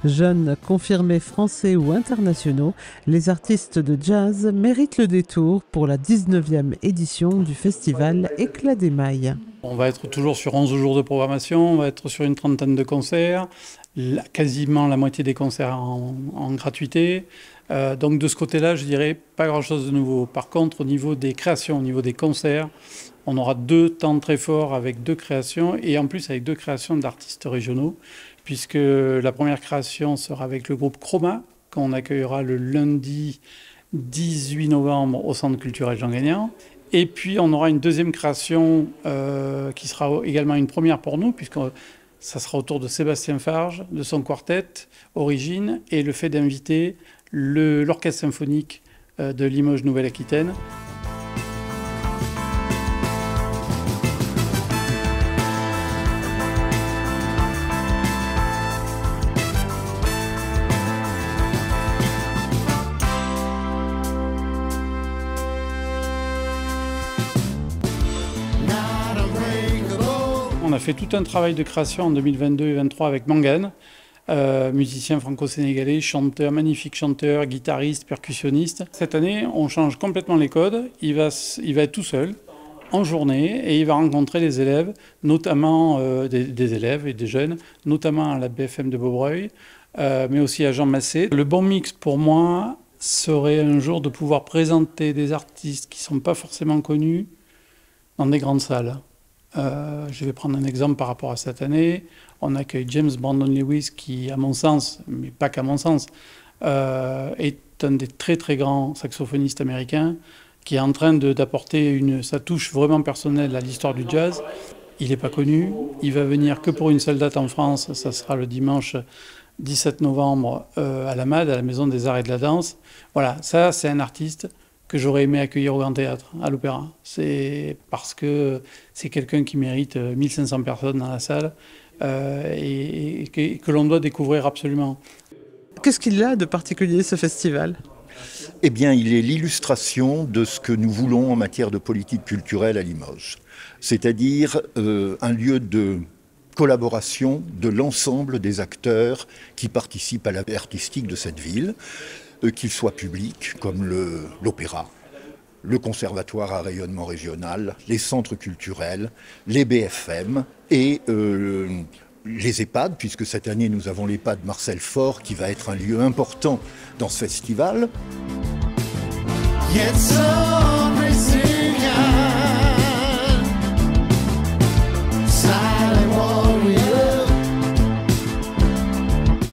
Jeunes, confirmés français ou internationaux, les artistes de jazz méritent le détour pour la 19e édition du festival Éclat d'Émail. On va être toujours sur 11 jours de programmation, on va être sur une trentaine de concerts, quasiment la moitié des concerts en gratuité. Donc de ce côté-là, je dirais pas grand-chose de nouveau. Par contre, au niveau des créations, au niveau des concerts, on aura 2 temps très forts avec 2 créations et en plus avec 2 créations d'artistes régionaux, puisque la première création sera avec le groupe Chroma, qu'on accueillera le lundi 18 novembre au Centre culturel Jean Gagnan. Et puis on aura une deuxième création qui sera également une première pour nous, puisque ça sera autour de Sébastien Farge, de son quartet Origine, et le fait d'inviter l'Orchestre symphonique de Limoges Nouvelle-Aquitaine. On a fait tout un travail de création en 2022 et 2023 avec Mangane, musicien franco-sénégalais, chanteur, magnifique chanteur, guitariste, percussionniste. Cette année, on change complètement les codes. Il va être tout seul en journée et il va rencontrer des élèves, notamment des élèves et des jeunes, notamment à la BFM de Beaubreuil, mais aussi à Jean Massé. Le bon mix pour moi serait un jour de pouvoir présenter des artistes qui ne sont pas forcément connus dans des grandes salles. Je vais prendre un exemple par rapport à cette année. On accueille James Brandon Lewis qui, à mon sens, mais pas qu'à mon sens, est un des très très grands saxophonistes américains qui est en train d'apporter sa touche vraiment personnelle à l'histoire du jazz. Il n'est pas connu, il va venir que pour une seule date en France, ça sera le dimanche 17 novembre à la MAD, à la Maison des Arts et de la Danse. Voilà, ça c'est un artiste que j'aurais aimé accueillir au Grand Théâtre, à l'Opéra. C'est parce que c'est quelqu'un qui mérite 1500 personnes dans la salle et que l'on doit découvrir absolument. Qu'est-ce qu'il a de particulier, ce festival ? Eh bien, il est l'illustration de ce que nous voulons en matière de politique culturelle à Limoges. C'est-à-dire un lieu de collaboration de l'ensemble des acteurs qui participent à la vie artistique de cette ville, qu'ils soient publics, comme l'opéra, le conservatoire à rayonnement régional, les centres culturels, les BFM et les EHPAD, puisque cette année nous avons l'EHPAD Marcel Faure qui va être un lieu important dans ce festival.